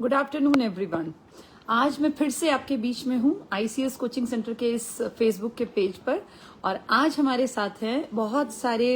Good afternoon everyone. आज मैं फिर से आपके बीच में हूँ आईसीएस कोचिंग सेंटर के इस फेसबुक के पेज पर। और आज हमारे साथ हैं बहुत सारे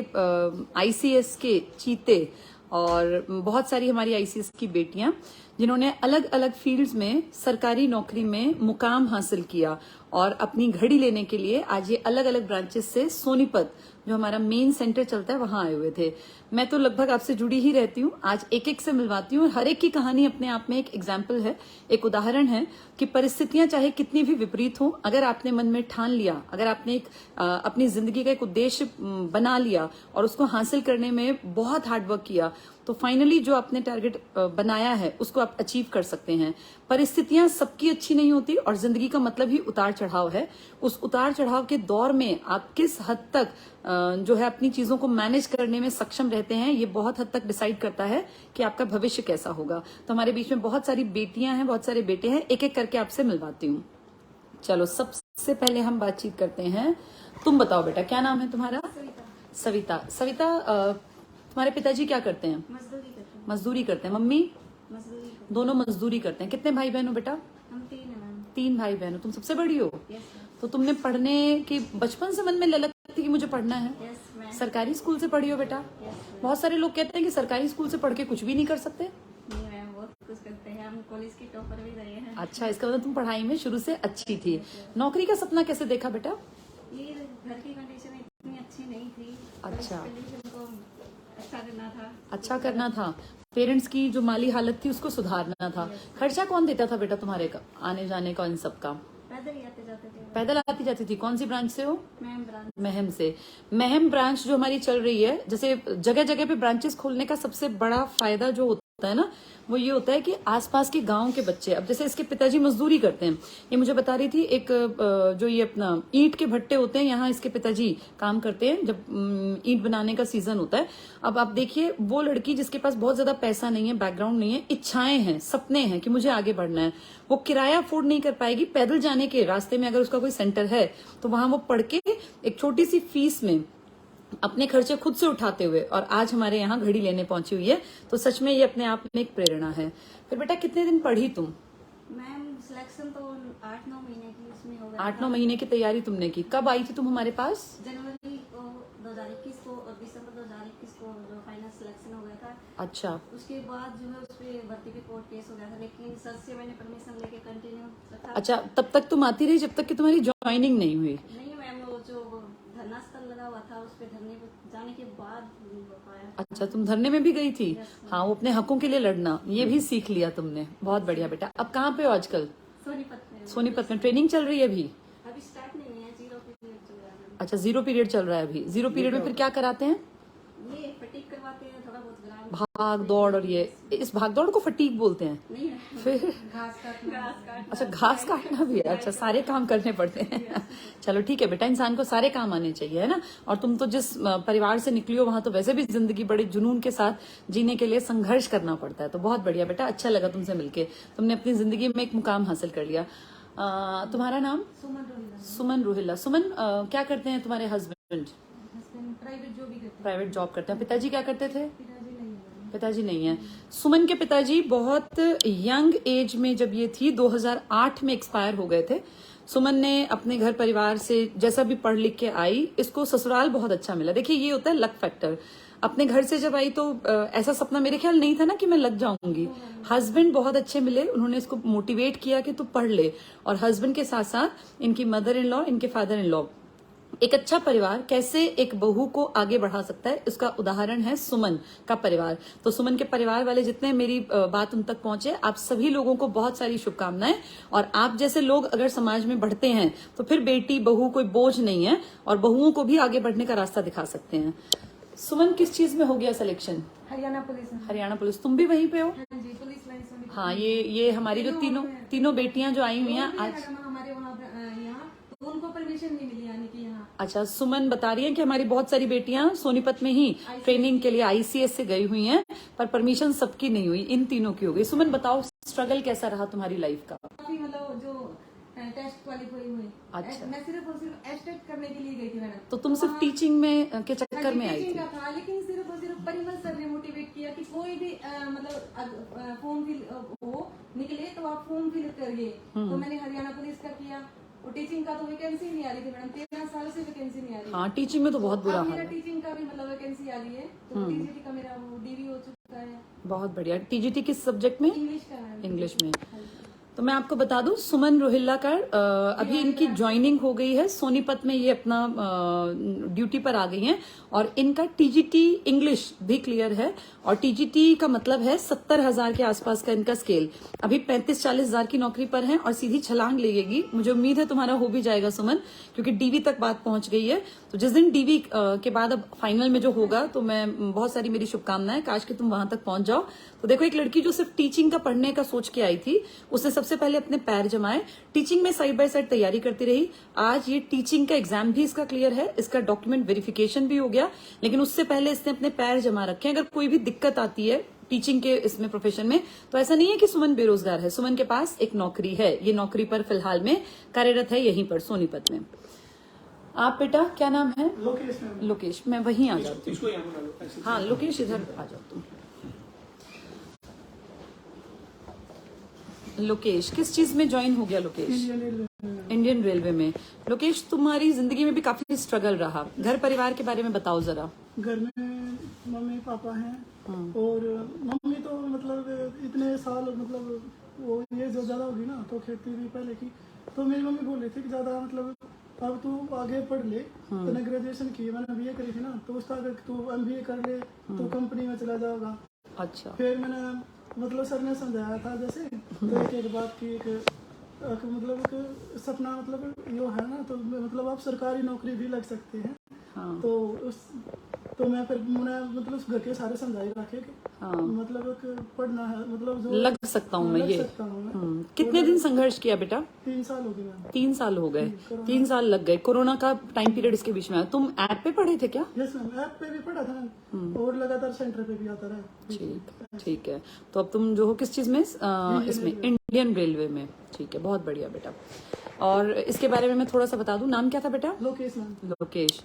आईसीएस के चीते और बहुत सारी हमारी आईसीएस की बेटियां जिन्होंने अलग अलग फील्ड्स में सरकारी नौकरी में मुकाम हासिल किया और अपनी घड़ी लेने के लिए आज ये अलग अलग ब्रांचेस से सोनीपत जो हमारा मेन सेंटर चलता है वहां आए हुए थे। मैं तो लगभग आपसे जुड़ी ही रहती हूँ, आज एक एक से मिलवाती हूँ। हर एक की कहानी अपने आप में एक एग्जाम्पल है, एक उदाहरण है कि परिस्थितियां चाहे कितनी भी विपरीत हो, अगर आपने मन में ठान लिया, अगर आपने एक अपनी जिंदगी का एक उद्देश्य बना लिया और उसको हासिल करने में बहुत हार्डवर्क किया, तो फाइनली जो आपने टारगेट बनाया है उसको आप अचीव कर सकते हैं। परिस्थितियां सबकी अच्छी नहीं होती और जिंदगी का मतलब ही उतार चढ़ाव है। उस उतार चढ़ाव के दौर में आप किस हद तक जो है अपनी चीजों को मैनेज करने में सक्षम रहते हैं, ये बहुत हद तक डिसाइड करता है कि आपका भविष्य कैसा होगा। तो हमारे बीच में बहुत सारी बेटियां हैं, बहुत सारे बेटे हैं, एक एक करके आपसे मिलवाती हूँ। चलो सबसे पहले हम बातचीत करते हैं। तुम बताओ बेटा, क्या नाम है तुम्हारा? सविता। सविता, तुम्हारे पिताजी क्या करते हैं? मजदूरी करते हैं। मम्मी? मजदूरी। दोनों मजदूरी करते हैं। कितने भाई बहन हो बेटा? हम 3 हैं। 3 भाई बहन हो। तुम सबसे बड़ी हो? तो तुमने पढ़ने की बचपन से मन में ललक थी कि मुझे पढ़ना है? सरकारी स्कूल से पढ़ी हो बेटा? बहुत सारे लोग कहते हैं कि सरकारी स्कूल से पढ़ के कुछ भी नहीं कर सकते। नहीं मैम, बहुत कुछ करते हैं, हम कॉलेज के टॉपर भी रहे हैं। अच्छा, इसका मतलब तुम पढ़ाई में शुरू से अच्छी थी। नौकरी का सपना कैसे देखा बेटा? ये घर की कंडीशन इतनी अच्छी नहीं थी। अच्छा, अच्छा करना था। अच्छा करना था। पेरेंट्स की जो माली हालत थी उसको सुधारना था। खर्चा कौन देता था बेटा तुम्हारे का, आने जाने का, इन सब का? पैदल ही आते जाते थे। पैदल आती जाती थी। कौन सी ब्रांच से हो? Ma'am branch. महम से। महम ब्रांच जो हमारी चल रही है, जैसे जगह जगह पे ब्रांचेस खोलने का सबसे बड़ा फायदा जो होता है ना, वो ये होता है कि आसपास के गांव के बच्चे, अब जैसे इसके पिताजी मजदूरी करते हैं, ये मुझे बता रही थी, एक जो ये अपना ईंट के भट्टे होते हैं, यहाँ इसके पिताजी काम करते हैं जब ईंट बनाने का सीजन होता है। अब आप देखिए, वो लड़की जिसके पास बहुत ज्यादा पैसा नहीं है, बैकग्राउंड नहीं है, इच्छाएं हैं, सपने हैं कि मुझे आगे बढ़ना है, वो किराया अफोर्ड नहीं कर पाएगी। पैदल जाने के रास्ते में अगर उसका कोई सेंटर है तो वहां वो पढ़ के एक छोटी सी फीस में अपने खर्चे खुद से उठाते हुए और आज हमारे यहाँ घड़ी लेने पहुंची हुई है। तो सच में ये अपने आप में एक प्रेरणा है। फिर बेटा कितने दिन पढ़ी तुम? मैम सिलेक्शन तो 8-9 महीने की उसमें हो गया। 8-9 महीने की तैयारी तुमने की। कब आई थी तुम हमारे पास? जनवरी को 2021 को और दिसंबर 2021 को जो फाइनल सिलेक्शन हो गया था। अच्छा, उसके बाद जो है उस पे भर्ती पे कोर्ट केस हो गया था, लेकिन सर से मैंने परमिशन लेके कंटिन्यू रखा। अच्छा, तब तक तुम आती रही जब तक कि तुम्हारी ज्वाइनिंग नहीं हुई? नहीं मैम, वो जो धरना स्थल लगा हुआ था उस पे धरने पे जाने के बाद नहीं हो पाया। अच्छा, तुम धरने में भी गई थी? हाँ, वो अपने हकों के लिए लड़ना, ये भी सीख लिया तुमने। बहुत बढ़िया बेटा। अब कहाँ पे हो आजकल? सोनीपत में। सोनीपत में ट्रेनिंग चल रही है अभी? अभी स्टार्ट नहीं हुई है, 0 पीरियड चल रहा है। अच्छा, 0 पीरियड चल रहा है अभी। 0 पीरियड में फिर क्या कराते हैं? ये फटीक करवाते हैं, थोड़ा बहुत ग्राम भाग दौड़, और ये इस भाग दौड़ को फटीक बोलते हैं? नहीं फिर घास काटना। अच्छा, घास काटना भी है। अच्छा, सारे काम करने पड़ते हैं। चलो ठीक है बेटा, इंसान को सारे काम आने चाहिए, है ना। और तुम तो जिस परिवार से निकली हो वहां तो वैसे भी जिंदगी बड़े जुनून के साथ जीने के लिए संघर्ष करना पड़ता है। तो बहुत बढ़िया बेटा, अच्छा लगा तुमसे मिलके। तुमने अपनी जिंदगी में एक मुकाम हासिल कर लिया। तुम्हारा नाम? सुमन रोहिला। सुमन रोहिला। सुमन, क्या करते हैं तुम्हारे हस्बैंड? प्राइवेट जॉब करते हैं। पिताजी क्या करते थे? पिताजी नहीं है। सुमन के पिताजी बहुत यंग एज में, जब ये थी 2008 में एक्सपायर हो गए थे। सुमन ने अपने घर परिवार से जैसा भी पढ़ लिख के आई, इसको ससुराल बहुत अच्छा मिला। देखिए, ये होता है लक फैक्टर। अपने घर से जब आई तो ऐसा सपना मेरे ख्याल नहीं था ना कि मैं लग जाऊंगी। हस्बैंड बहुत अच्छे मिले, उन्होंने इसको मोटिवेट किया कि तू पढ़ ले। और हस्बैंड के साथ साथ इनकी मदर इन लॉ, इनके फादर इन लॉ, एक अच्छा परिवार कैसे एक बहू को आगे बढ़ा सकता है, इसका उदाहरण है सुमन का परिवार। तो सुमन के परिवार वाले जितने मेरी बात उन तक पहुंचे, आप सभी लोगों को बहुत सारी शुभकामनाएं। और आप जैसे लोग अगर समाज में बढ़ते हैं तो फिर बेटी बहू कोई बोझ नहीं है और बहुओं को भी आगे बढ़ने का रास्ता दिखा सकते हैं। सुमन, किस चीज में हो गया selection? Haryana police. Haryana police. तुम भी वहीं पे हो? हाँ जी, पुलिस लाइन से। हाँ, ये हमारी जो तीनों बेटियां जो आई हुई हैं आज, हमारे वहाँ यहाँ तो उनको परमिशन नहीं मिली आने की यहाँ। अच्छा, सुमन बता रही है कि हमारी बहुत सारी बेटियां सोनीपत में ही ट्रेनिंग के लिए आईसीएस से गई हुई हैं, पर परमिशन सबकी नहीं हुई, इन तीनों की हो गई। सुमन बताओ, स्ट्रगल कैसा रहा तुम्हारी लाइफ का? काफी, मतलब जो टेस्ट क्वालिफाई हुई। अच्छा, मैं सिर्फ और सिर्फ एस्टेट करने के लिए गई थी मैडम। तो तुम सिर्फ टीचिंग में के चक्कर में आई थी? था, लेकिन सिर्फ और सिर्फ परिमल सर ने मोटिवेट किया कि कोई भी मतलब फॉर्म फिल हो निकले तो आप फॉर्म फिल करिए। तो मैंने हरियाणा पुलिस का किया और टीचिंग का तो वैकेंसी नहीं आ रही थी मैडम, 13 साल से वैकेंसी नहीं आ रही। हाँ, टीचिंग में तो बहुत बुरा हाल मेरा है। टीचिंग का भी मतलब वैकेंसी आ रही है, तो टीजीटी का मेरा वो डीवी हो चुका है। बहुत बढ़िया। टीजीटी किस सब्जेक्ट में? इंग्लिश का मैम। इंग्लिश में। तो मैं आपको बता दूं, सुमन रोहिल्ला का अभी इनकी ज्वाइनिंग हो गई है सोनीपत में, ये अपना ड्यूटी पर आ गई हैं और इनका टीजीटी इंग्लिश भी क्लियर है और टीजीटी का मतलब है 70,000 के आसपास का इनका स्केल। अभी 35-40 हजार की नौकरी पर हैं और सीधी छलांग लगेगी। मुझे उम्मीद है तुम्हारा हो भी जाएगा सुमन, क्योंकि डीवी तक बात पहुंच गई है। तो जिस दिन डीवी के बाद अब फाइनल में जो होगा, तो मैं बहुत सारी मेरी शुभकामनाएं, काश कि तुम वहां तक पहुंच जाओ। तो देखो, एक लड़की जो सिर्फ टीचिंग का पढ़ने का सोच के आई थी, उसने सबसे पहले अपने पैर जमाए, टीचिंग में साइड बाय साइड तैयारी करती रही। आज ये टीचिंग का एग्जाम भी इसका क्लियर है, इसका डॉक्यूमेंट वेरिफिकेशन भी हो गया, लेकिन उससे पहले इसने अपने पैर जमा रखे हैं। अगर कोई भी दिक्कत आती है टीचिंग के इसमें प्रोफेशन में, तो ऐसा नहीं है कि सुमन बेरोजगार है, सुमन के पास एक नौकरी है। ये नौकरी पर फिलहाल में कार्यरत है यहीं पर सोनीपत में। आप बेटा क्या नाम है? लोकेश मैम। लोकेश, मैं वहीं आ जाती हूँ। इसको यहाँ बुला लो ऐसे। हाँ लोकेश, इधर आ जाओ तुम। लोकेश किस चीज में ज्वाइन हो गया? लोकेश इंडियन रेलवे में। लोकेश, तुम्हारी जिंदगी में भी काफी स्ट्रगल रहा, घर परिवार के बारे में बताओ जरा। घर में मम्मी पापा हैं और मम्मी तो मतलब इतने साल मतलब वो ये जो ज्यादा होगी ना, तो खेती भी पहले की, तो मेरी मम्मी बोल रही थी कि ज्यादा मतलब अब तू आगे पढ़ ले। तूने ग्रेजुएशन की, मैंने बीए करी थी ना, तो उसका अगर तू एमबीए कर ले तो कंपनी में चला जाएगा। अच्छा। फिर मैंने मतलब सर ने समझाया था जैसे, तो एक बात की एक मतलब एक सपना मतलब यो है ना, तो मतलब आप सरकारी नौकरी भी लग सकते हैं। हाँ। तो मैं फिर मैंने मतलब घर के सारे समझाई रखे कि मतलब एक पढ़ना है, मतलब जो लग सकता हूँ मैं, ये सकता हूँ मैं। कितने दिन संघर्ष किया बेटा? 3 साल हो गए मैम। 3 साल हो गए। 3 साल लग गए। कोरोना का टाइम पीरियड इसके बीच में आया। तुम ऐप पे पढ़े थे क्या? यस मैम, ऐप पे भी पढ़ा था और लगातार सेंटर पे भी आता रहा। ठीक है। तो अब तुम जो हो किस चीज में? इसमें इंडियन रेलवे में। ठीक है, बहुत बढ़िया बेटा। और इसके बारे में मैं थोड़ा सा बता दूं, नाम क्या था बेटा? लोकेश मैम। लोकेश।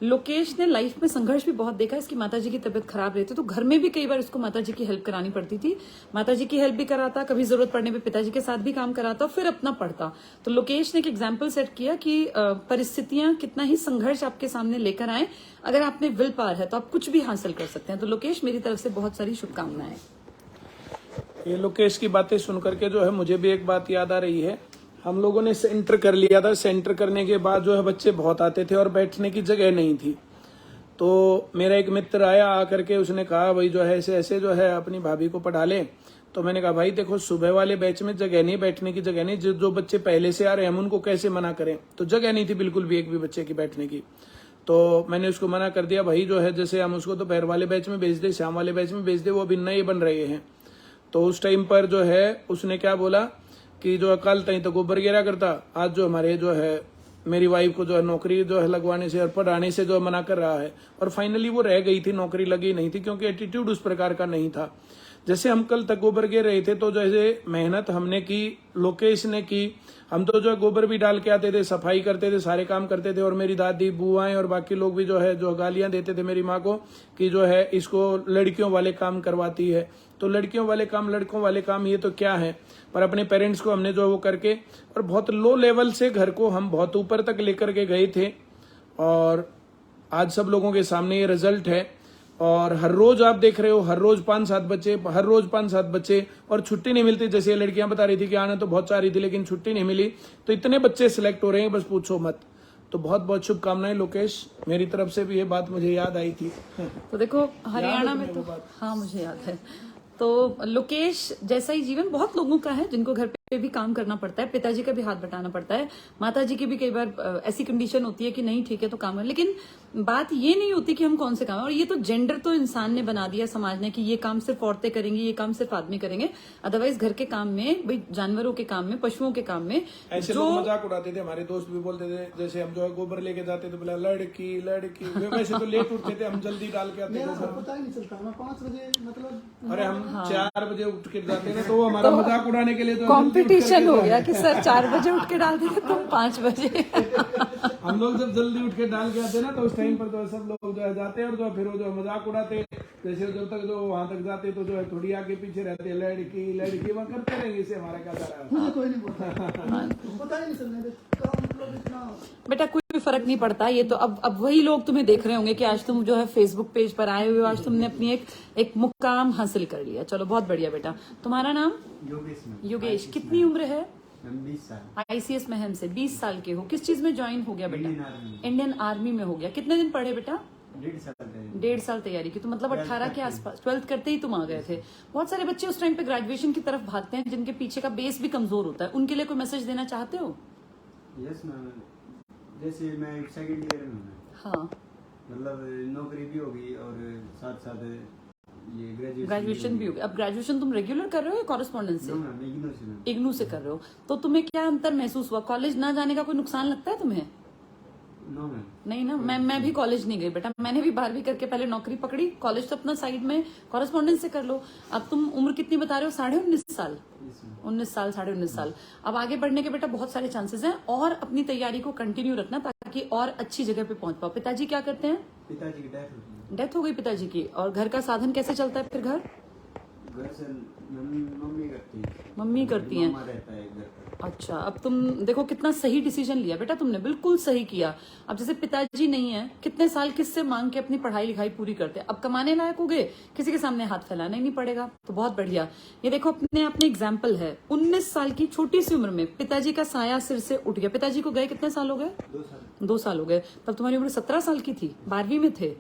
लोकेश ने लाइफ में संघर्ष भी बहुत देखा। इसकी माताजी की तबीयत खराब रहती, तो घर में भी कई बार इसको माताजी की हेल्प करानी पड़ती थी। माताजी की हेल्प भी कराता, कभी जरूरत पड़ने पे पिताजी के साथ भी काम कराता, फिर अपना पढ़ता। तो लोकेश ने एक एग्जाम्पल सेट किया कि परिस्थितियां कितना ही संघर्ष आपके सामने लेकर आए, अगर आप में विल पावर है तो आप कुछ भी हासिल कर सकते हैं। तो लोकेश, मेरी तरफ से बहुत सारी शुभकामनाएं। ये लोकेश की बातें सुन करके जो है मुझे भी एक बात याद आ रही है। हम लोगों ने सेंटर कर लिया था। सेंटर करने के बाद जो है बच्चे बहुत आते थे और बैठने की जगह नहीं थी। तो मेरा एक मित्र आया, आकर के उसने कहा भाई जो है ऐसे ऐसे जो है अपनी भाभी को पढ़ा ले। तो मैंने कहा भाई देखो, सुबह वाले बैच में जगह नहीं, बैठने की जगह नहीं। जो बच्चे पहले से आ रहे हैं हम उनको कैसे मना करें? तो जगह नहीं थी बिल्कुल भी एक भी बच्चे की बैठने की। तो मैंने उसको मना कर दिया, भाई जो है जैसे हम उसको दोपहर वाले बैच में भेज दे, शाम वाले बैच में भेज दे, वो अभी नए बन रहे हैं। तो उस टाइम पर जो है उसने क्या बोला कि जो कल तई तो गोबर गिरा करता, आज जो हमारे जो है मेरी वाइफ को जो है नौकरी जो है लगवाने से और पढ़ाने से जो है मना कर रहा है। और फाइनली वो रह गई थी, नौकरी लगी नहीं थी, क्योंकि एटीट्यूड उस प्रकार का नहीं था। जैसे हम कल तक गोबर गिर रहे थे, तो जैसे मेहनत हमने की, लोकेश ने की, हम तो जो है गोबर भी डाल के आते थे, सफाई करते थे, सारे काम करते थे। और मेरी दादी, बुआएं और बाकी लोग भी जो है जो गालियां देते थे मेरी माँ को कि जो है इसको लड़कियों वाले काम करवाती है। तो लड़कियों वाले काम, लड़कों वाले काम, ये तो क्या है? पर अपने पेरेंट्स को हमने जो वो करके और बहुत लो लेवल से घर को हम बहुत ऊपर तक लेकर के गए थे। और आज सब लोगों के सामने ये रिजल्ट है। और हर रोज आप देख रहे हो, हर रोज 5-7 बच्चे, हर रोज 5-7 बच्चे, और छुट्टी नहीं मिलती। जैसे लड़कियां बता रही थी कि आना तो बहुत चाह रही थी लेकिन छुट्टी नहीं मिली, तो इतने बच्चे सिलेक्ट हो रहे हैं, बस पूछो मत। तो बहुत बहुत शुभकामनाएं लोकेश, मेरी तरफ से भी ये बात मुझे याद आई थी। तो देखो हरियाणा में तो, हाँ मुझे याद है। तो लोकेश जैसा ही जीवन बहुत लोगों का है, जिनको घर पे भी काम करना पड़ता है, पिताजी का भी हाथ बटाना पड़ता है, माताजी की भी कई बार ऐसी कंडीशन होती है कि नहीं ठीक है तो काम कर। लेकिन बात ये नहीं होती कि हम कौन से काम, और ये तो जेंडर तो इंसान ने बना दिया, समाज ने, कि ये काम सिर्फ औरतें करेंगी, ये काम सिर्फ आदमी करेंगे। अदरवाइज घर के काम में, भाई जानवरों के काम में, पशुओं के काम में ऐसे लोग मजाक उड़ाते थे। हमारे दोस्त भी बोलते थे, जैसे हम जो है गोबर लेके जाते थे, बोला लड़की लड़की, वैसे तो लेट उठते थे, हम जल्दी डाल के आते थे। पता ही नहीं चलता, मैं 5 बजे मतलब, अरे हम 4 बजे उठ के जाते ना, तो वो हमारा मजाक उड़ाने के लिए तो कंपटीशन हो गया कि सर 4 बजे उठ के डाल देंगे, तुम 5 बजे। हम लोग जब जल्दी उठ के डाल के आते ना तो उस टाइम पर जो है सब लोग जो है जाते हैं और जो है फिर वो जो है मजाक उड़ाते, जैसे जब तक जो वहां तक जाते तो जो है थोड़ी आगे पीछे रहते, लड़की वहां करते रहेंगे, इससे हमारा क्या जा रहा है। मुझे कोई नहीं बोलता, पता ही नहीं चलने देता, मतलब इतना। बेटा कोई फर्क नहीं पड़ता, ये तो अब वही लोग तुम्हें देख रहे होंगे कि आज तुम जो है फेसबुक पेज पर आए हुए हो, आज तुमने अपनी एक मुकाम हासिल कर लिया। चलो बहुत बढ़िया बेटा। तुम्हारा नाम? योगेश मैम। योगेश। कितनी उम्र है? मैम 20 साल। आईसीएस महम से 20 साल के हो। किस चीज में ज्वाइन हो गया बेटा? Indian army. इंडियन आर्मी में हो गया। कितने दिन पढ़े बेटा? 1.5 साल तैयारी। 1.5 साल तैयारी की, तो मतलब 18 के आसपास, 12th करते ही तुम आ गए थे। बहुत सारे बच्चे उस टाइम पे ग्रेजुएशन की तरफ भागते हैं जिनके पीछे का बेस भी कमजोर होता है, उनके लिए कोई मैसेज देना चाहते हो? यस मैम, जैसे मैं सेकंड ईयर में हूँ, हाँ, मतलब नौकरी भी होगी और साथ साथ ये ग्रेजुएशन भी होगी। अब ग्रेजुएशन तुम रेगुलर कर रहे हो या कॉरेस्पॉन्डेंस से? नो मैम, इग्नोर से मैम। इग्नू से कर रहे हो, तो तुम्हें क्या अंतर महसूस हुआ? कॉलेज ना जाने का कोई नुकसान लगता है तुम्हें? No ma'am. नहीं ना। मैं भी कॉलेज नहीं गई बेटा, मैंने भी 12वीं करके पहले नौकरी पकड़ी, कॉलेज तो अपना साइड में कॉरेस्पॉन्डेंस से कर लो। अब तुम उम्र कितनी बता रहे हो? 19.5 साल। Yes ma'am. 19 साल, 19.5 साल। अब आगे बढ़ने के बेटा बहुत सारे चांसेस हैं, और अपनी तैयारी को कंटिन्यू रखना ताकि और अच्छी जगह पे पहुंच पाओ। पिताजी क्या करते हैं? पिताजी की डेथ होती डेथ हो गई पिताजी की, और घर का साधन कैसे चलता है फिर? घर है, घर से मम्मी करती है। मम्मी करती हैं। मामा रहता है घर पर। अच्छा, अब तुम देखो कितना सही डिसीजन लिया बेटा तुमने, बिल्कुल सही किया। अब जैसे पिताजी नहीं है, कितने साल किससे मांग के अपनी पढ़ाई लिखाई पूरी करते हैं, अब कमाने लायक हो गए, किसी के सामने हाथ फैलाना ही नहीं पड़ेगा, तो बहुत बढ़िया। ये देखो अपने अपने एग्जाम्पल है, 19 साल की छोटी सी उम्र में पिताजी का साया सिर से उठ गया। पिताजी को गए कितने साल हो गए? 2 साल। 2 साल हो गए। तब तुम्हारी उम्र 17 साल की थी, 12वीं में थे,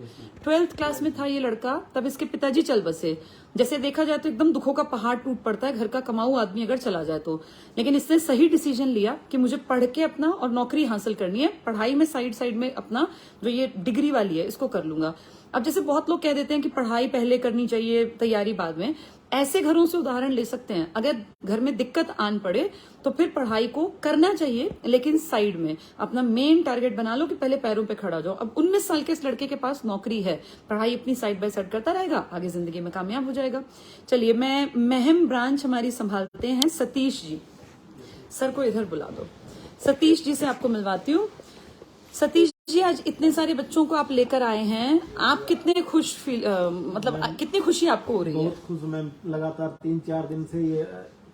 12th क्लास में था ये लड़का, तब इसके पिताजी चल बसे। जैसे देखा जाए तो एकदम दुखों का पहाड़ टूट पड़ता है घर का कमाऊ आदमी अगर चला जाए तो, लेकिन इसने सही डिसीजन लिया कि मुझे पढ़ के अपना और नौकरी हासिल करनी है, पढ़ाई में साइड में अपना जो ये डिग्री वाली है इसको कर लूंगा। अब जैसे बहुत लोग कह देते हैं कि पढ़ाई पहले करनी चाहिए, तैयारी बाद में, ऐसे घरों से उदाहरण ले सकते हैं। अगर घर में दिक्कत आन पड़े तो फिर पढ़ाई को करना चाहिए, लेकिन साइड में अपना मेन टारगेट बना लो कि पहले पैरों पे खड़ा जाओ। अब 19 साल के इस लड़के के पास नौकरी है, पढ़ाई अपनी साइड बाय साइड करता रहेगा, आगे जिंदगी में कामयाब हो जाएगा। चलिए, मैं महम ब्रांच हमारी संभालते हैं सतीश जी, सर को इधर बुला दो। सतीश जी से आपको मिलवाती हूँ। सतीश जी, आज इतने सारे बच्चों को आप लेकर आए हैं, आप कितने खुश मतलब कितनी खुशी आपको हो रही है? बहुत खुश मैम, लगातार 3-4 दिन से ये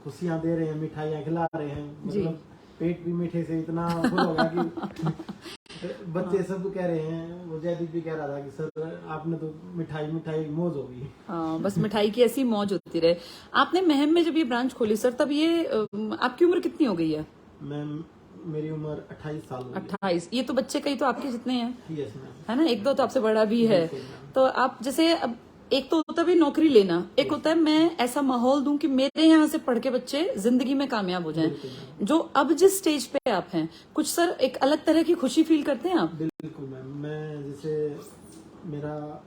खुशियां दे रहे हैं, मिठाइयाँ खिला रहे हैं, मतलब पेट भी मीठे से इतना फुल हो गया कि बच्चे सब कह रहे हैं, वो जयदीप भी कह रहा था कि सर आपने तो मिठाई मौज होगी। हाँ, बस मिठाई की ऐसी मौज होती रहे। आपने महम में जब ये ब्रांच खोली सर, तब ये आपकी उम्र कितनी हो गई है? मैम मेरी उम्र 28 साल हो गई। 28। ये तो बच्चे कई तो आपके जितने हैं, यस मैम। है ना, 1-2 तो आपसे बड़ा भी है। तो आप जैसे, अब एक तो होता है नौकरी लेना, एक होता है मैं ऐसा माहौल दूं कि मेरे यहाँ से पढ़ के बच्चे जिंदगी में कामयाब हो जाएं। जो अब जिस स्टेज पे आप हैं, कुछ सर एक अलग तरह की खुशी फील करते हैं आप? बिल्कुल मैम, मैं जैसे मेरा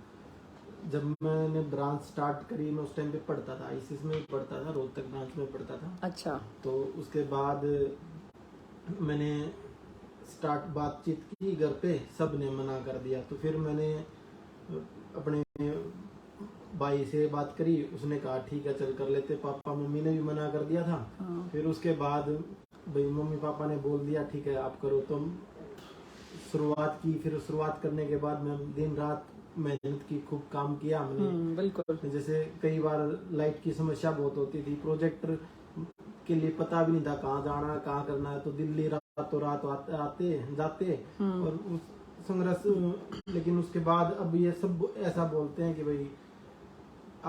जब मैंने ब्रांच स्टार्ट करी, मैं उस टाइम पे पढ़ता था, आईसीएस में पढ़ता था, रोहतक ब्रांच में पढ़ता था। अच्छा। तो उसके बाद मैंने बातचीत की घर पे, सब ने मना कर दिया। तो फिर मैंने अपने भाई से बात करी, उसने कहा ठीक है चल कर लेते। पापा मम्मी ने भी मना कर दिया था। फिर उसके बाद भाई मम्मी पापा ने बोल दिया ठीक है आप करो। तो शुरुआत की, फिर शुरुआत करने के बाद मैं दिन रात मेहनत की, खूब काम किया हमने। बिल्कुल। जैसे कई बार लाइट की समस्या बहुत होती थी, प्रोजेक्टर के लिए पता भी नहीं था कहाँ जाना कहाँ करना है, तो दिल्ली रातों रात आते जाते और उस संघर्ष। लेकिन उसके बाद अब ये सब ऐसा बोलते हैं कि भाई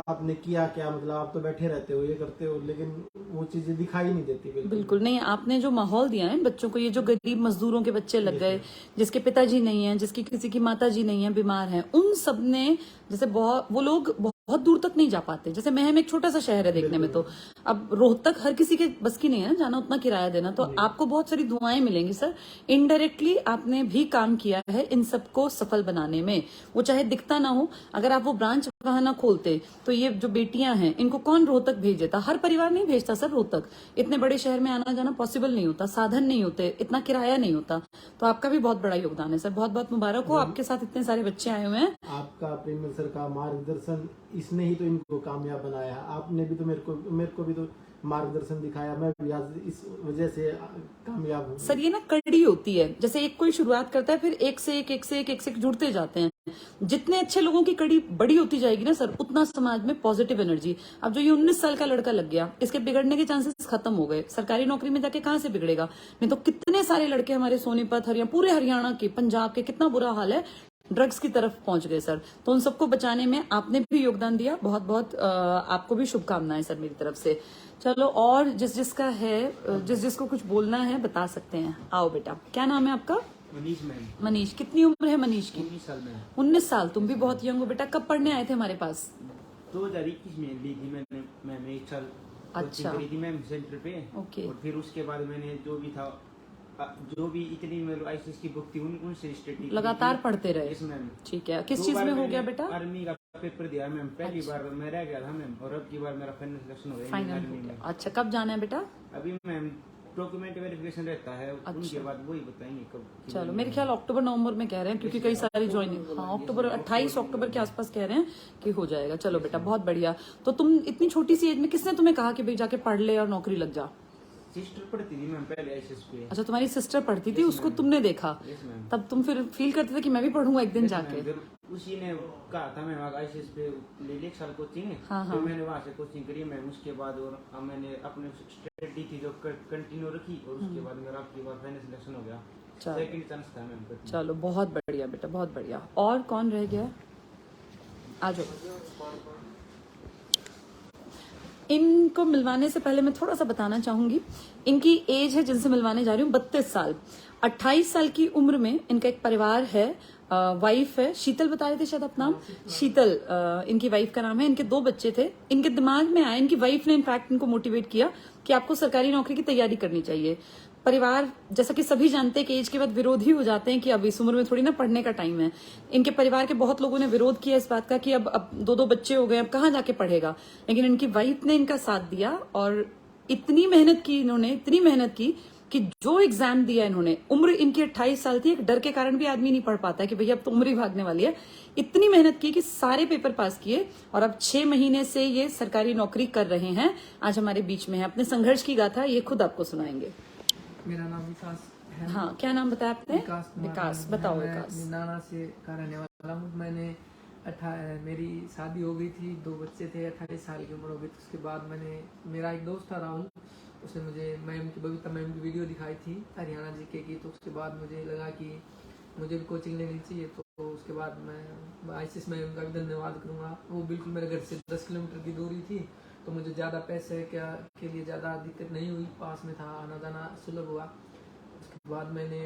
आपने किया क्या, मतलब आप तो बैठे रहते हो, ये करते हो, लेकिन वो चीजें दिखाई नहीं देती। बिल्कुल नहीं, आपने जो माहौल दिया है बच्चों को, ये जो गरीब मजदूरों के बच्चे लग गए, जिसके पिताजी नहीं है, जिसकी किसी की माताजी नहीं है, बीमार हैं, उन सब ने जैसे वो लोग बहुत दूर तक नहीं जा पाते। जैसे महम एक छोटा सा शहर है देखने में, तो अब रोहतक हर किसी के बस की नहीं है ना जाना, उतना किराया देना। तो आपको बहुत सारी दुआएं मिलेंगी सर। इनडायरेक्टली आपने भी काम किया है इन सबको सफल बनाने में, वो चाहे दिखता ना हो। अगर आप वो ब्रांच वहां ना खोलते तो ये जो बेटियां हैं इनको कौन रोहतक भेज देता? हर परिवार नहीं भेजता सर रोहतक। इतने बड़े शहर में आना जाना पॉसिबल नहीं होता, साधन नहीं होते, इतना किराया नहीं होता। तो आपका भी बहुत बड़ा योगदान है सर, बहुत बहुत मुबारक हो, आपके साथ इतने सारे बच्चे आए हुए हैं। आपका प्रेमल सर का मार्गदर्शन, इसने ही तो इनको कामयाब बनाया। आपने भी तो मेरे को भी तो मार्गदर्शन दिखाया, मैं भी आज इस वजह से कामयाब हूँ। सर ये ना कड़ी होती है, जैसे एक कोई शुरुआत करता है फिर एक से एक जुड़ते जाते हैं। जितने अच्छे लोगों की कड़ी बड़ी होती जाएगी ना सर, उतना समाज में पॉजिटिव एनर्जी। अब जो ये 19 साल का लड़का लग गया, इसके बिगड़ने के चांसेस खत्म हो गए। सरकारी नौकरी में जाके कहां से बिगड़ेगा? नहीं तो कितने सारे लड़के हमारे सोनीपत, पूरे हरियाणा के, पंजाब के, कितना बुरा हाल है, ड्रग्स की तरफ पहुंच गए सर। तो उन सबको बचाने में आपने भी योगदान दिया, बहुत बहुत आपको भी शुभकामनाएं सर मेरी तरफ से। चलो, और जिस जिसका है, जिस जिसको कुछ बोलना है बता सकते हैं। आओ बेटा, क्या नाम है आपका? मनीष मैम। मनीष, कितनी उम्र है मनीष की? 19 साल में। 19 साल, तुम भी बहुत यंग हो बेटा। कब पढ़ने आए थे हमारे पास? 2021 में ली थी मैंने मैम, 1 साल कोचिंग अच्छा। करी थी मैम सेंटर पे। ओके। और फिर उसके बाद मैंने जो भी इतनी मतलब आईसीएस की बुक थी उनसे स्टडी लगातार पढ़ते रहे? Yes ma'am. ठीक है। किस 2 चीज बार में हो मैंने गया बेटा? आर्मी का पेपर दिया मैम। पहली बार मैं रह गया था मैम, और अब की बार मेरा फाइनल सिलेक्शन हो गया फाइनल आर्मी हो में। गया। अच्छा, कब जाना है बेटा? अभी मैम डॉक्यूमेंट वेरिफिकेशन रहता है, उनके बाद वही बताएंगे कब। चलो, मेरे ख्याल अक्टूबर नवंबर में कह रहे हैं, क्योंकि कई सारी ज्वाइनिंग, हाँ अक्टूबर, 28 अक्टूबर के आसपास कह रहे हैं कि हो जाएगा। चलो बेटा, बहुत बढ़िया। तो तुम इतनी छोटी सी एज में किसने तुम्हें कहा कि भाई जाके पढ़ ले और नौकरी लग जा? सिस्टर पढ़ती थी मैम पहले आईसीएस पे। अच्छा, तुम्हारी सिस्टर पढ़ती थी, उसको तुमने देखा, यस मैम। तब तुम फिर फील करते थे कि मैं भी पढ़ूंगा एक दिन जाके? फिर उसी ने कहा था मैं आईसीएस पे ले 1 साल कोचिंग है। हाँ, फिर हाँ। मैंने वहाँ से कोचिंग करी मैम। उसके बाद और मैंने अपने स्टडी थी जो कंटिन्यू रखी, और उसके बाद मेरा आपकी बार फाइनल सिलेक्शन हो गया। चलो। सेकंड चांस था मैम। चलो, बहुत बढ़िया बेटा, बहुत बढ़िया। और कौन रह गया? आ जाओ। इनको मिलवाने से पहले मैं थोड़ा सा बताना चाहूंगी, इनकी एज है जिनसे मिलवाने जा रही हूँ 32 साल। 28 साल की उम्र में इनका एक परिवार है, वाइफ है, शीतल बताए थे शायद अपना नाम, शीतल इनकी वाइफ का नाम है। इनके 2 बच्चे थे। इनके दिमाग में आया, इनकी वाइफ ने इनफैक्ट इनको मोटिवेट किया कि आपको सरकारी नौकरी की तैयारी करनी चाहिए। परिवार, जैसा कि सभी जानते हैं कि एज के बाद विरोधी हो जाते हैं कि अब इस उम्र में थोड़ी ना पढ़ने का टाइम है। इनके परिवार के बहुत लोगों ने विरोध किया इस बात का कि अब 2 बच्चे हो गए, अब कहाँ जाके पढ़ेगा। लेकिन इनकी वाइफ ने इनका साथ दिया, और इतनी मेहनत की इन्होंने, इतनी मेहनत की कि जो एग्जाम दिया इन्होंने, उम्र इनकी 28 साल थी। एक डर के कारण भी आदमी नहीं पढ़ पाता है कि भैया अब तो उम्र ही भागने वाली है। इतनी मेहनत की कि सारे पेपर पास किए, और अब 6 महीने से ये सरकारी नौकरी कर रहे हैं। आज हमारे बीच में है, अपने संघर्ष की गाथा ये खुद आपको सुनाएंगे। मेरा नाम विकास है। हाँ, क्या नाम बताया आपने? विकास कुमार विकास, है। बताओ मैं विकास। निनाना से का रहने वाला हूँ। मैंने मेरी शादी हो गई थी, 2 बच्चे थे, 28 साल की उम्र हो गई। तो उसके बाद मेरा एक दोस्त था राहुल, उसने मुझे मैम की, बबीता मैम की वीडियो दिखाई थी हरियाणा जीके की। तो उसके बाद मुझे लगा कि मुझे भी कोचिंग लेनी चाहिए। तो उसके बाद मैं आईसीएस मैम का भी धन्यवाद करूँगा। वो बिल्कुल मेरे घर से 10 किलोमीटर की दूरी थी, तो मुझे ज़्यादा पैसे के लिए ज़्यादा दिक्कत नहीं हुई, पास में था, आना जाना सुलभ हुआ। उसके बाद मैंने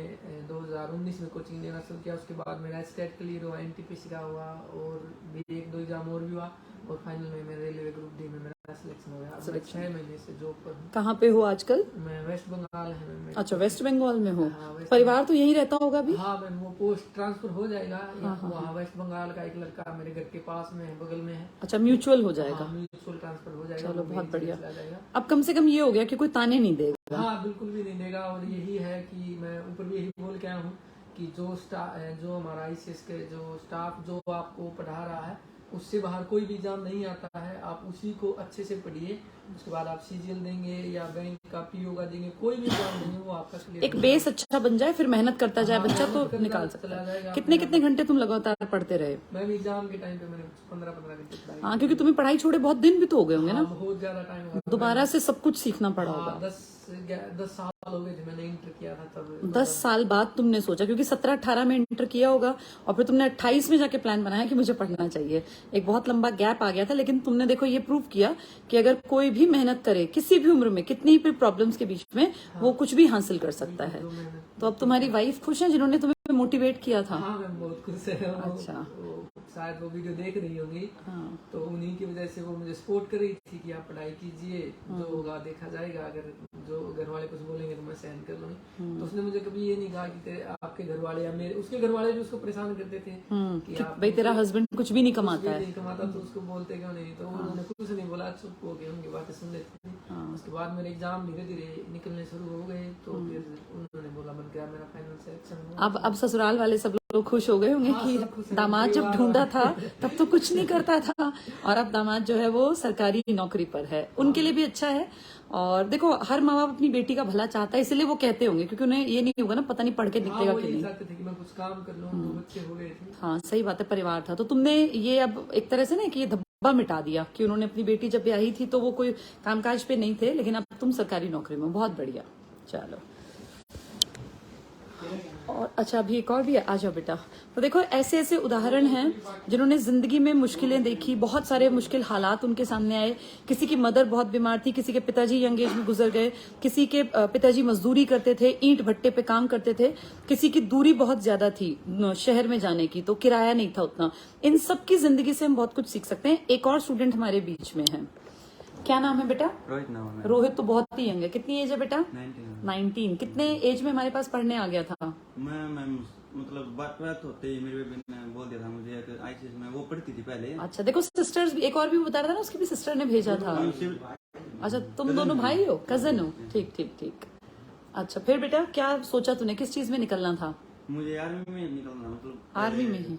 2019 में कोचिंग लेना शुरू किया। उसके बाद मेरा स्टेट क्लियर हुआ, एनटीपीसी का हुआ, और भी 1-2 एग्जाम और भी हुआ, और फाइनल में मेरे रेलवे ग्रुप डी में मेरा सिलेक्शन हो गया। अब मैं 6 महीने से जॉब पर हूँ। कहाँ पे हो आजकल? मैं वेस्ट बंगाल है मैम। अच्छा, वेस्ट बंगाल में हो। हाँ, वेस्ट परिवार तो यहीं रहता होगा अभी? हाँ मैम, वो पोस्ट ट्रांसफर हो जाएगा। वहाँ वेस्ट बंगाल का एक लड़का मेरे घर के पास में है, बगल में है। अच्छा, म्यूचुअल हो जाएगा। हाँ, म्यूचुअल ट्रांसफर हो जाएगा। चलो, वो बहुत मेरी बढ़िया। चला जाएगा। अब कम से कम ये हो गया कि कोई ताने नहीं देगा। हाँ, बिल्कुल भी नहीं देगा। और यही है कि मैं ऊपर भी यही बोल के आया हूँ कि जो हमारा आईसीएस के जो स्टाफ जो आपको पढ़ा रहा है, उससे बाहर कोई भी एग्जाम नहीं आता है। आप उसी को अच्छे से पढ़िए, उसके बाद आप सीजीएल देंगे या बैंक का पीओ का देंगे, कोई भी एग्जाम देंगे वो आपका क्लियर। एक बेस अच्छा बन जाए, फिर मेहनत करता जाए बच्चा तो निकाल सकता चला है। जाएगा। कितने घंटे तुम लगातार पढ़ते रहे? मैम एग्जाम के टाइम पे मैंने 15-15 घंटे पढ़ाई। हाँ, क्योंकि तुम्हें पढ़ाई छोड़े बहुत दिन भी तो हो गए होंगे ना, बहुत ज्यादा टाइम हुआ। दोबारा से सब कुछ सीखना पड़ा होगा। 10 साल हो गए थे मैंने इंटर किया था तब। 10 साल बाद तुमने सोचा, क्योंकि 17-18 में इंटर किया होगा, और फिर तुमने 28 में जाके प्लान बनाया कि मुझे पढ़ना चाहिए। एक बहुत लंबा गैप आ गया था, लेकिन तुमने देखो ये प्रूव किया कि अगर कोई भी मेहनत करे, किसी भी उम्र में, कितनी भी प्रॉब्लम्स के बीच में, वो कुछ भी हासिल कर सकता है। तो अब तुम्हारी वाइफ खुश है जिन्होंने तुम्हें मोटिवेट किया था? हाँ मैम, बहुत खुश है। अच्छा। शायद वो वीडियो देख रही होंगी। तो उन्हीं की वजह से वो मुझे सपोर्ट कर रही थी कि आप पढ़ाई कीजिए, जो होगा देखा जाएगा, अगर जो घर वाले कुछ बोलेंगे तो मैं सहन कर लूंगी। तो उसने मुझे कभी ये नहीं कहा कि आपके घर वाले या मेरे, उसके घर वाले भी उसको परेशान करते थे कि आप भाई तेरा हस्बैंड कुछ भी नहीं कमाता है, नहीं कमाता तो उसको बोलते क्यों नहीं। तो उन्होंने कुछ नहीं बोला, चुप हो गए, उनकी बातें सुन लेते थे। उसके बाद मेरे एग्जाम धीरे धीरे निकलने शुरू हो गए, तो फिर उन्होंने बोला बन गया मेरा फाइनल सिलेक्शन। अब ससुराल वाले सब लोग खुश हो गए होंगे कि दामाद जब ढूंढा था तब तो कुछ नहीं करता था और अब दामाद जो है वो सरकारी नौकरी पर है, उनके लिए भी अच्छा है। और देखो हर माँ बाप अपनी बेटी का भला चाहता है, इसलिए वो कहते होंगे, क्योंकि उन्हें ये नहीं होगा ना, पता नहीं पढ़ के निकलेगा कि नहीं। चाहते थे कि मैं कुछ काम कर लूं, दो बच्चे हो गए थे। हाँ सही बात है, परिवार था। तो तुमने ये अब एक तरह से ना कि ये धब्बा मिटा दिया कि उन्होंने अपनी बेटी जब ब्याही थी तो वो कोई कामकाज पे नहीं थे, लेकिन अब तुम सरकारी नौकरी में, बहुत बढ़िया। चलो और अच्छा अभी एक और भी है, आ जाओ बेटा। तो देखो ऐसे ऐसे उदाहरण हैं जिन्होंने जिंदगी में मुश्किलें देखी, बहुत सारे मुश्किल हालात उनके सामने आए। किसी की मदर बहुत बीमार थी, किसी के पिताजी यंग एज में गुजर गए, किसी के पिताजी मजदूरी करते थे, ईंट भट्टे पे काम करते थे, किसी की दूरी बहुत ज्यादा थी शहर में जाने की, तो किराया नहीं था उतना। इन सब की जिंदगी से हम बहुत कुछ सीख सकते हैं। एक और स्टूडेंट हमारे बीच में है, क्या नाम है बेटा? रोहित नाम है। रोहित तो बहुत ही यंग है, कितनी एज है बेटा? 19। कितने एज में हमारे पास पढ़ने आ गया था? मैं मतलब बात होते ही मेरी बेबी ने बोल दिया था मुझे आईसीएस में, वो पढ़ती थी पहले। अच्छा देखो सिस्टर्स भी, एक और भी बता रहा था ना, उसकी भी सिस्टर ने भेजा था। अच्छा तुम दोनों भाई हो, कजन हो? ठीक ठीक ठीक। अच्छा फिर बेटा क्या सोचा तूने, किस चीज में निकलना था? मुझे आर्मी में निकलना, मतलब आर्मी में ही?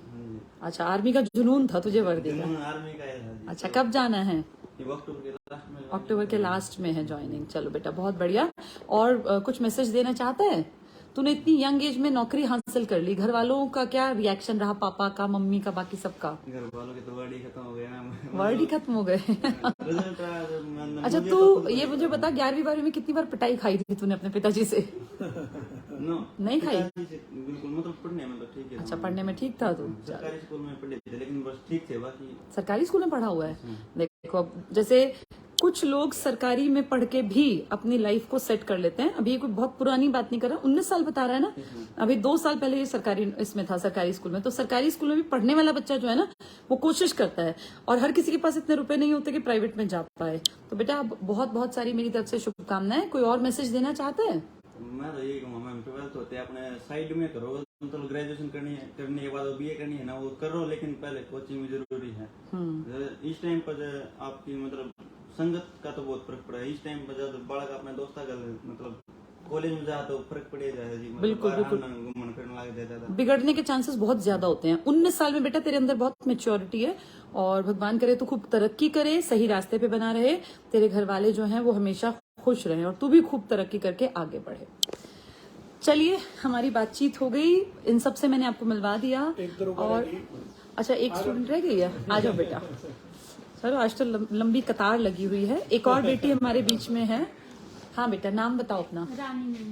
अच्छा आर्मी का जुनून था तुझे वर्दी का? आर्मी का है। अच्छा कब जाना है? अक्टूबर के लास्ट में है ज्वाइनिंग। चलो बेटा बहुत बढ़िया। और कुछ मैसेज देना चाहता है? तूने इतनी यंग एज में नौकरी हासिल कर ली, घर वालों का क्या रिएक्शन रहा, पापा का, मम्मी का, बाकी सबका? घर वालों के तो वर्ड ही खत्म हो गया ना। वर्ड ही खत्म हो गए। अच्छा तू ये मुझे बता, 11वीं 12वीं में कितनी बार पिटाई खाई थी तूने अपने पिताजी से? नहीं खाई? बिल्कुल, मतलब पढ़ने में तो ठीक है। अच्छा पढ़ने में ठीक था तू? सरकारी स्कूल में पढ़े थे, लेकिन बस ठीक थे, बाकी सरकारी स्कूल में पढ़ा हुआ है। देखो अब जैसे कुछ लोग सरकारी में पढ़ के भी अपनी लाइफ को सेट कर लेते हैं। अभी ये कोई बहुत पुरानी बात नहीं कर रहा, 19 साल बता रहा है ना, अभी 2 साल पहले ये सरकारी इसमें था, सरकारी स्कूल में। तो सरकारी स्कूल में भी पढ़ने वाला बच्चा जो है ना, वो कोशिश करता है, और हर किसी के पास इतने रुपए नहीं होते कि प्राइवेट में जा पाए। तो बेटा बहुत बहुत सारी मेरी तरफ से शुभकामनाएं। कोई और मैसेज देना चाहता है? मैं तो यही कहूँगा मैम, 12th होते अपने साइड में करो, मतलब ग्रेजुएशन करने के बाद बीए करनी है ना, वो करो, लेकिन पहले कोचिंग भी जरूरी है। इस टाइम पर आपकी मतलब संगत का तो बहुत फर्क पड़ा है। इस टाइम पर जब बालक अपने दोस्त का मतलब कॉलेज में जा तो फर्क पड़ेगा जी, मतलब बिल्कुल बिल्कुल, घूमने फिरने लग जाता था, बिगड़ने के चांसेस बहुत ज्यादा होते हैं। 19 साल में बेटा तेरे अंदर बहुत मेच्योरिटी है, और भगवान करे तो खूब तरक्की करे, सही रास्ते पे बना रहे, तेरे घर वाले जो हैं वो हमेशा खुश रहे, और तू भी खूब तरक्की करके आगे बढ़े। चलिए हमारी बातचीत हो गई, इन सब से मैंने आपको मिलवा दिया। और अच्छा एक स्टूडेंट रह गई है, आ जाओ बेटा। चलो आज तो लंबी कतार लगी हुई है। एक और बेटी हमारे बीच में है। हाँ बेटा नाम बताओ अपना।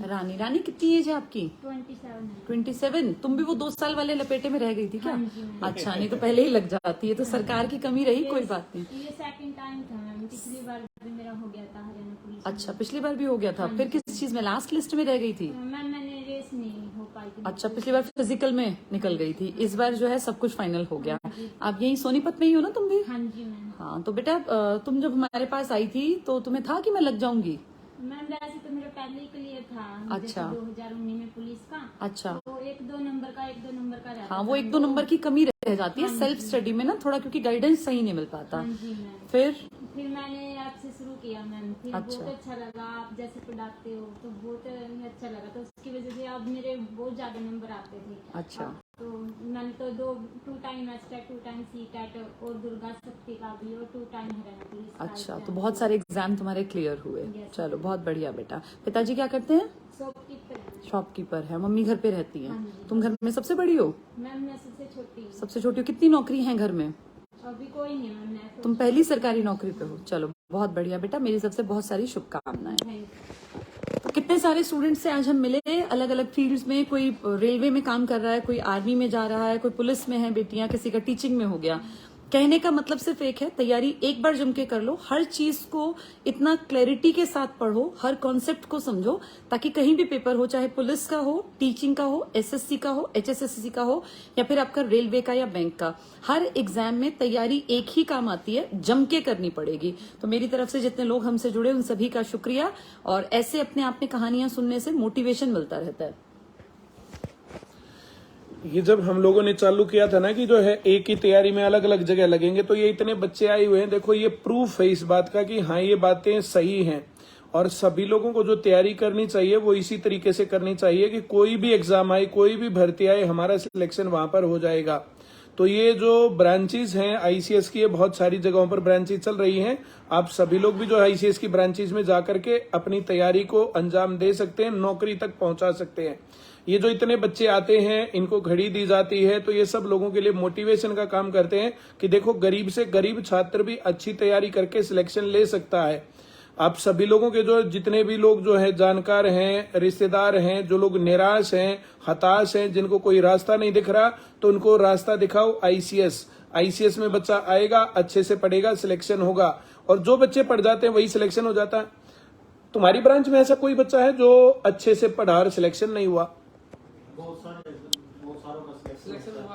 रानी। रानी कितनी एज है आपकी? 27। तुम भी वो 2 साल वाले लपेटे में रह गई थी क्या? अच्छा नहीं तो पहले ही लग जाती है, तो सरकार की कमी रही, कोई बात नहीं। ये सेकंड टाइम था मैम, पिछली बार भी मेरा हो गया था हरियाणा पुलिस। अच्छा पिछली बार भी हो गया था, फिर किस चीज में लास्ट लिस्ट में रह गई थी? मैम मैंने रेस नहीं हो पाई थी। अच्छा पिछली बार फिजिकल में निकल गई थी, इस बार जो है सब कुछ फाइनल हो गया। आप यही सोनीपत में ही हो ना तुम भी? हाँ जी मैम। हाँ तो बेटा तुम जब हमारे पास आई थी तो तुम्हें था कि मैं लग जाऊंगी? मैम वैसे तो मेरा पहले ही क्लियर था। अच्छा। 2019 में पुलिस का। अच्छा तो 1-2 नंबर का रहता। हाँ वो 1-2 नंबर की कमी रह जाती है सेल्फ स्टडी में ना थोड़ा, क्योंकि गाइडेंस सही नहीं मिल पाता। हाँ जी मैम। फिर मैंने आपसे शुरू किया मैम, फिर अच्छा। बहुत अच्छा लगा, आप जैसे पढ़ाते हो तो बहुत अच्छा लगा, तो उसकी वजह से अब मेरे बहुत ज्यादा नंबर आते थे। अच्छा तो मैंने तो 2 टाइम एस्टेट, 2 टाइम सीटेट और दुर्गा शक्ति का भी, और 2 टाइम हरियाणा पुलिस का अच्छा, तो एग्जाम। बहुत सारे एग्जाम तुम्हारे क्लियर हुए। Yes. चलो बहुत बढ़िया बेटा। पिताजी क्या करते हैं? शॉपकीपर है। शॉपकीपर है। मम्मी घर पे रहती है। हाँ जी। तुम घर में सबसे बड़ी हो? मैम मैं सबसे छोटी हूँ। सबसे छोटी हो। कितनी नौकरी है घर में? अभी कोई नहीं मैम, मैं तुम पहली सरकारी नौकरी पे हो। चलो बहुत बढ़िया बेटा, मेरी सबसे बहुत सारी शुभकामनाएं। तो कितने सारे स्टूडेंट से आज हम मिले, अलग अलग फील्ड्स में। कोई रेलवे में काम कर रहा है, कोई आर्मी में जा रहा है, कोई पुलिस में है बेटियां, किसी का टीचिंग में हो गया, कहने का मतलब सिर्फ एक है, तैयारी एक बार जम के कर लो, हर चीज को इतना क्लैरिटी के साथ पढ़ो, हर कॉन्सेप्ट को समझो, ताकि कहीं भी पेपर हो, चाहे पुलिस का हो, टीचिंग का हो, एसएससी का हो, एचएसएससी का हो, या फिर आपका रेलवे का या बैंक का, हर एग्जाम में तैयारी एक ही काम आती है, जम के करनी पड़ेगी। तो मेरी तरफ से जितने लोग हमसे जुड़े उन सभी का शुक्रिया, और ऐसे अपने आप में कहानियां सुनने से मोटिवेशन मिलता रहता है। ये जब हम लोगों ने चालू किया था ना कि जो है एक ही तैयारी में अलग अलग जगह लगेंगे, तो ये इतने बच्चे आए हुए हैं, देखो ये प्रूफ है इस बात का कि हाँ ये बातें सही हैं। और सभी लोगों को जो तैयारी करनी चाहिए वो इसी तरीके से करनी चाहिए कि कोई भी एग्जाम आए, कोई भी भर्ती आए, हमारा सिलेक्शन वहां पर हो जाएगा। तो ये जो ब्रांचेज हैं आईसीएस की, ये बहुत सारी जगहों पर ब्रांचेज चल रही हैं। आप सभी लोग भी जो आईसीएस की ब्रांचेज में जाकर के अपनी तैयारी को अंजाम दे सकते हैं, नौकरी तक पहुंचा सकते हैं। ये जो इतने बच्चे आते हैं, इनको घड़ी दी जाती है, तो ये सब लोगों के लिए मोटिवेशन का काम करते हैं कि देखो गरीब से गरीब छात्र भी अच्छी तैयारी करके सिलेक्शन ले सकता है। आप सभी लोगों के जो जितने भी लोग जो है जानकार हैं, रिश्तेदार हैं, जो लोग निराश हैं, हताश हैं, जिनको कोई रास्ता नहीं दिख रहा, तो उनको रास्ता दिखाओ आईसीएस। आईसीएस में बच्चा आएगा, अच्छे से पढ़ेगा, सिलेक्शन होगा। और जो बच्चे पढ़ जाते हैं वही सिलेक्शन हो जाता है। तुम्हारी ब्रांच में ऐसा कोई बच्चा है जो अच्छे से पढ़ा और सिलेक्शन नहीं हुआ?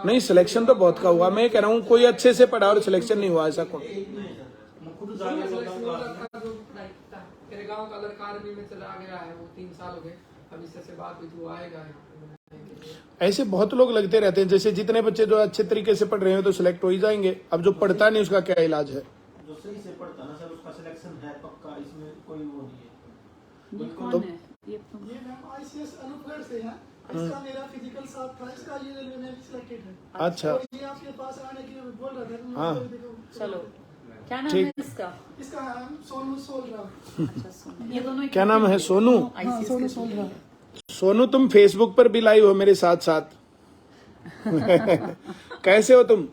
नहीं, सिलेक्शन तो बहुत का हुआ। मैं कह रहा हूँ कोई अच्छे से पढ़ा और सिलेक्शन नहीं हुआ, ऐसा कौन? मेरे गांव का लड़का आर्मी में चला गया है, वो 3 साल हो गए, अब इससे बात हुई, वो आएगा। ऐसे बहुत लोग लगते रहते हैं। जैसे जितने बच्चे जो अच्छे तरीके से पढ़ रहे हैं तो सिलेक्ट हो ही जाएंगे। अब जो पढ़ता नहीं उसका क्या इलाज है? जो सही से पढ़ता ना सर, उसका सिलेक्शन है पक्का, इसमें कोई वो नहीं है। ये कौन है? ये मैम आईसीएस अनूपगढ़ से है। इसका मेरा फिजिकल साथ था, इसका ये रेलवे में भी सिलेक्टेड है। अच्छा, और ये आपके पास आने की बोल रहा था। हाँ। चलो, क्या नाम है इसका? इसका नाम सोनू सोलरा। अच्छा, सोनू। ये दोनों क्या नाम है? सोनू? हाँ, सोनू सोलरा। सोनू, तुम फेसबुक पर भी लाइव हो मेरे साथ साथ। कैसे हो तुम?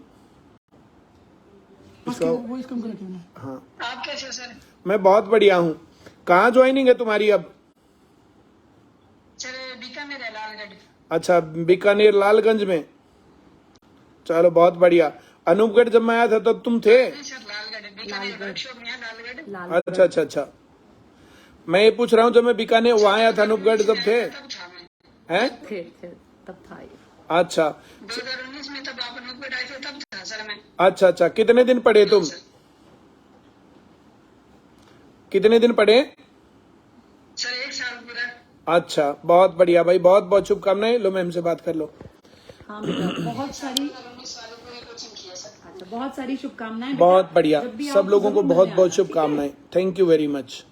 वॉइस कम करके। हाँ, आप कैसे हो सर? मैं बहुत बढ़िया हूँ। कहाँ ज्वाइनिंग है तुम्हारी अब? सर बीकानेर है, लालगढ़। अच्छा, बीकानेर लालगंज में। चलो बहुत बढ़िया। अनूपगढ़ जब मैं आया था तब तुम थे? नहीं सर, लालगढ़, बीकानेर वर्कशॉप में है, लालगढ़। अच्छा अच्छा अच्छा। मैं ये पूछ रहा हूँ, जब मैं बीकानेर वहाँ आया था अनूपगढ़ जब थे? तब था मैं। हैं? थे तब था ये। अच्छा 2019 में तब आप अनूपगढ़ आए थे, तब था सर मैं। अच्छा अच्छा। कितने दिन पढ़े तुम? कितने दिन पढ़े? सर 1 साल पूरा। अच्छा, बहुत बढ़िया भाई, बहुत बहुत शुभकामनाएं। लो मैम से बात कर लो। हाँ बेटा, बहुत सारी 19 सालों पूरी कोचिंग की है सर। अच्छा, बहुत सारी शुभकामनाएं। बहुत बढ़िया, जब भी सब आओ, लोगों को जरूर बहुत मिलने बहुत आना, ठीक है? शुभकामनाएं। Thank you very much.